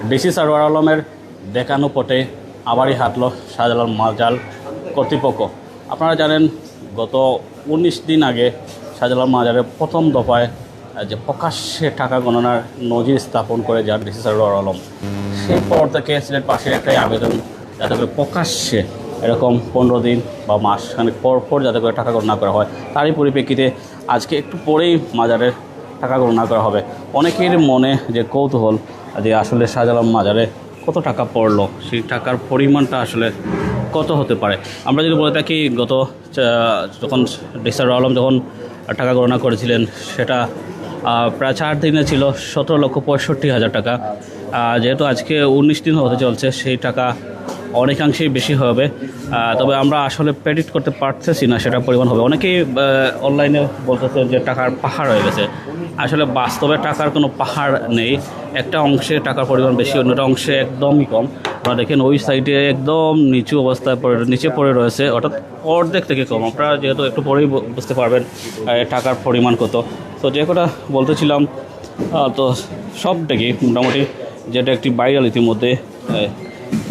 DC Sarwar আলমের দেখানো পথে আবারই হাঁটল শাহজালাল মাজার কর্তৃপক্ষ। আপনারা জানেন গত 19 দিন আগে শাহজালাল মাজারের প্রথম দফায় যে প্রকাশ্যে টাকা গণনার নজির স্থাপন করে যান ডিসি সারোয়ার আলম, সেই পর থেকে সিলেট পাশের একটাই আবেদন যাতে করে প্রকাশ্যে এরকম 15 দিন বা মাসখানেক পর যাতে করে টাকা গণনা করা হয়। তারই পরিপ্রেক্ষিতে আজকে একটু পরেই মাজারের টাকা গণনা করা হবে। অনেকের মনে যে কৌতূহল যে আসলে শাহজালাল মাজারে কত টাকা পড়লো, সেই টাকার পরিমাণটা আসলে কত হতে পারে। আমরা যদি বলে থাকি গত যখন ডিসি সারোয়ার আলম যখন টাকা গণনা করেছিলেন সেটা প্রায় 4 দিনে ছিল 17,65,000 টাকা। যেহেতু আজকে 19 দিন হতে চলছে, সেই টাকা অনেকাংশেই বেশি হবে। তবে আমরা আসলে প্রেডিক্ট করতে পারতেছি না সেটা পরিমাণ হবে। অনেকেই অনলাইনে বলতেছে যে টাকার পাহাড় হয়ে গেছে। আসলে বাস্তবে টাকার কোনো পাহাড় নেই। একটা অংশে টাকার পরিমাণ বেশি, অন্যটা অংশে একদমই কম। আপনারা দেখেন ওই সাইডে একদম নিচু অবস্থায় নিচে পড়ে রয়েছে, অর্থাৎ অর্ধেক থেকে কম। আপনারা যেহেতু একটু পরেই বুঝতে পারবেন টাকার পরিমাণ কত। তো যে কথা বলতেছিলাম, তো সব ডেকে মোটামুটি যেটা একটি ভাইরাল ইতিমধ্যে,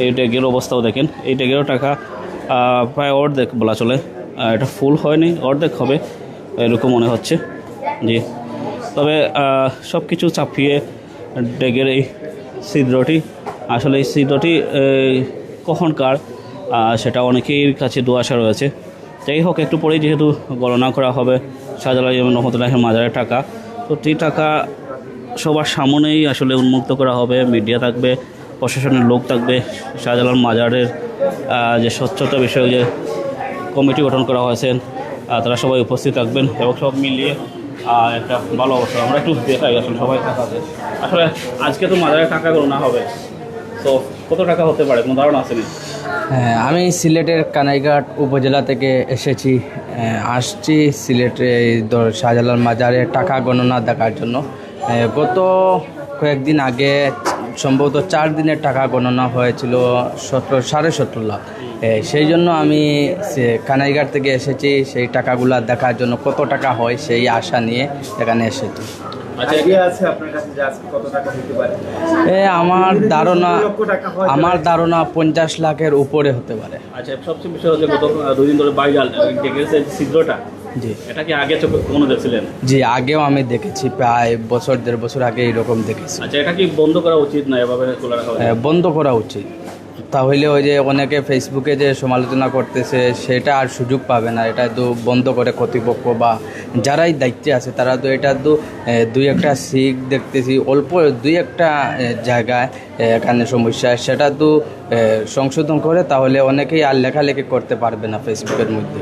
এই ডেগের অবস্থাও দেখেন। এই ডেগেরও টাকা প্রায় অর্ধেক বলা চলে, এটা ফুল হয়নি, অর্ধেক হবে এরকম মনে হচ্ছে জি। তবে সব কিছু চাপিয়ে ডেগের এই ছিদ্রটি, আসলে এই ছিদ্রটি কখনকার সেটা অনেকের কাছে দুআশা রয়েছে। যাই হোক, একটু পরেই যেহেতু গণনা করা হবে শাহজালাল রহমতুল্লাহের মাজারের টাকা, তো এই টাকা সবার সামনেই আসলে উন্মুক্ত করা হবে। মিডিয়া থাকবে, প্রশাসনের লোক থাকবে, শাহজালাল মাজারের যে স্বচ্ছতা বিষয়ে যে কমিটি গঠন করা হয়েছে তারা সবাই উপস্থিত থাকবেন এবং সব মিলিয়ে একটা ভালো অবস্থা। আমরা একটু দেখাই আসলে সবাই টাকা আছে। আসলে আজকে তো মাজারে টাকা গণনা হবে, তো কত টাকা হতে পারে কোনো ধারণা আছে? হ্যাঁ, আমি সিলেটের কানাইঘাট উপজেলা থেকে এসেছি। আসছি সিলেটে শাহজালাল মাজারে টাকা গণনা দেখার জন্য। গত কয়েকদিন আগে সম্ভবত 4 দিনের টাকা গণনা হয়েছিল 17.5 লাখ। সেই জন্য আমি কানাইঘাট থেকে এসেছি সেই টাকাগুলো দেখার জন্য, কত টাকা হয় সেই আশা নিয়ে এখানে এসেছি। আমার ধারণা 50 লাখের উপরে হতে পারে। আচ্ছা, সবচেয়ে বিষয় হচ্ছে গত 2 দিন ধরে ভাইরাল ছিদ্রটা, জি, এটা কি আগে চোখে কোনো দেখছিলেন? জি, আগেও আমি দেখেছি, প্রায় 1.5 বছর আগে এরকম দেখেছি। আচ্ছা, এটা কি বন্ধ করা উচিত না? এভাবে খোলা রাখা উচিত? বন্ধ করা উচিত, তাহলে ওই যে অনেকে ফেসবুকে যে সমালোচনা করতেছে সেটা আর সুযোগ পাবে না। এটা তো বন্ধ করে কর্তৃপক্ষ বা যারাই দায়িত্বে আছে তারা তো এটা তো 2-1টা শিখ দেখতেছি, অল্প 2-1টা জায়গায় এখানে সমস্যা, সেটা তো সংশোধন করে, তাহলে অনেকেই আর লেখালেখি করতে পারবে না ফেসবুকের মধ্যে।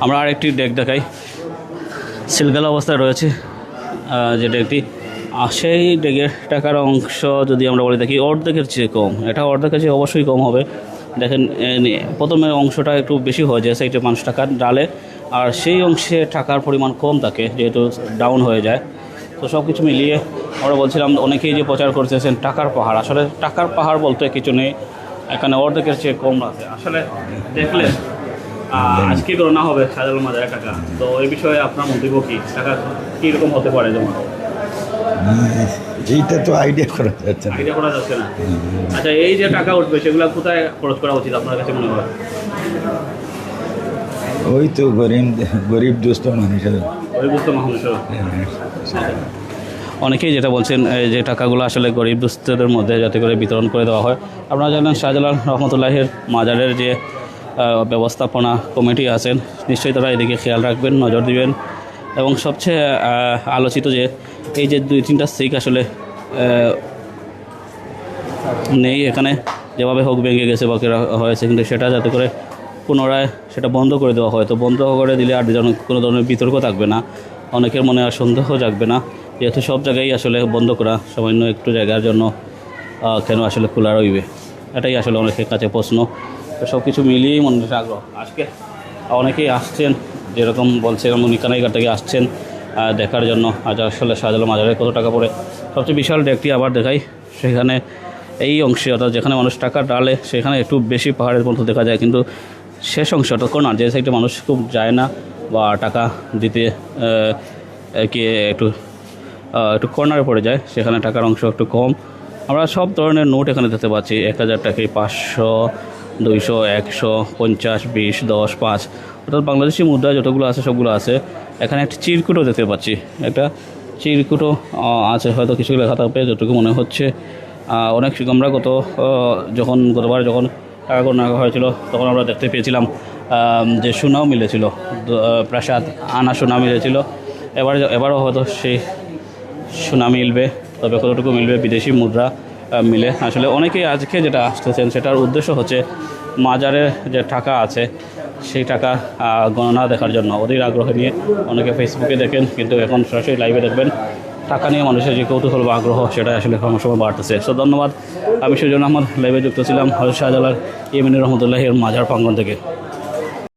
আমরা আরেকটি ডেক দেখাই, সিলগালা অবস্থায় রয়েছে যেটা একটি সেই ডেকের টাকার অংশ যদি আমরা বলে দেখি অর্ধেকের চেয়ে কম। এটা অর্ধেকের চেয়ে অবশ্যই কম হবে। দেখেন প্রথমে অংশটা একটু বেশি হয়ে যায় সেইটা 5 টাকার ডালে, আর সেই অংশে টাকার পরিমাণ কম থাকে যেহেতু ডাউন হয়ে যায়। তো সব কিছু মিলিয়ে আমরা বলছিলাম অনেকেই যে প্রচার করতেছেন টাকার পাহাড়, আসলে টাকার পাহাড় বলতে কিছু নেই, এখানে অর্ধেকের চেয়ে কম আছে। আসলে দেখলে আজকে গণনা হবে শাহজালাল মাজারের টাকা, তো এই বিষয়ে আপনার মন্তব্য কী? টাকা কীরকম হতে পারে? যেমন এইটা তো আইডিয়া করা যাচ্ছে না। আচ্ছা, এই যে টাকা উঠবে সেগুলো কোথায় খরচ করা উচিত আপনার কাছে মনে হয়? ওই তো গরিব দুস্থ মানুষের। অনেকেই যেটা বলছেন যে টাকাগুলো আসলে গরিব দুস্থদের মধ্যে যাতে করে বিতরণ করে দেওয়া হয়। আপনারা জানেন শাহজালাল রহমতুল্লাহের মাজারের যে ব্যবস্থাপনা কমিটি আছেন, নিশ্চয়ই তারা এদিকে খেয়াল রাখবেন, নজর দিবেন। এবং সবচেয়ে আলোচিত যে এই যে 2-3টা শিখ আসলে নেই এখানে, যেভাবে হোক ভেঙে গেছে বা হয়েছে, কিন্তু সেটা যাতে করে পুনরায় সেটা বন্ধ করে দেওয়া হয়। তো বন্ধ করে দিলে আর কোনো ধরনের বিতর্ক থাকবে না, অনেকের মনে আর সন্দেহ জাগবে না, যেহেতু সব জায়গায় আসলে বন্ধ করা, সামান্য একটু জায়গার জন্য কেন আসলে খোলা রইবে, এটাই আসলে অনেকের কাছে প্রশ্ন। তো সব কিছু মিলিয়েই মনে আগ্রহ। আজকে অনেকেই আসছেন, যেরকম বলছিলাম উনি কানাইঘাট থেকে আসছেন দেখার জন্য। আজ আসলে শাহজালাল মাজারে কত টাকা পড়ে। সবচেয়ে বিশাল ডেকটি আবার দেখাই, সেখানে এই অংশে অর্থাৎ যেখানে মানুষ টাকা ডালে সেখানে একটু বেশি পাহাড়ের মতো দেখা যায়, কিন্তু শেষ অংশ অর্থাৎ কর্নার যে সাইডে মানুষ খুব যায় না বা টাকা দিতে একটু কর্নারে পড়ে যায়, সেখানে টাকার অংশ একটু কম। আমরা সব ধরনের নোট এখানে দেখতে পাচ্ছি, 1000 টাকা, 500, 200, 100, 50, 20, 10, 5, অর্থাৎ বাংলাদেশি মুদ্রা যতগুলো আছে সবগুলো আছে। এখানে একটা চিরকুটও দেখতে পাচ্ছি, একটা চিরকুটও আছে, হয়তো কিছু লেখা থাকবে যতটুকু মনে হচ্ছে। অনেক আমরা গতবার যখন টাকা গণনা হয়েছিল তখন আমরা দেখতে পেয়েছিলাম যে সোনাও মিলেছিল, প্রায় 7 আনা সোনা মিলেছিল। এবারও হয়তো সেই সোনা মিলবে, তবে কতটুকু মিলবে বিদেশি মুদ্রা মিলে। আসলে অনেকেই আজকে যেটা আসতেছেন সেটার উদ্দেশ্য হচ্ছে মাজারে যে টাকা আছে সেই টাকা গণনা দেখার জন্য অধীর আগ্রহ নিয়ে অনেকে ফেসবুকে দেখেন, কিন্তু এখন সরাসরি লাইভে দেখবেন। টাকা নিয়ে মানুষের যে কৌতূহল বা আগ্রহ সেটা আসলে ক্রমশই বাড়তেছে। সো ধন্যবাদ। আমি সুজন আহমদ, লাইভে যুক্ত ছিলাম হযরত শাহজালাল ইয়েমেনি রহমতুল্লাহির মাজার প্রাঙ্গণ থেকে।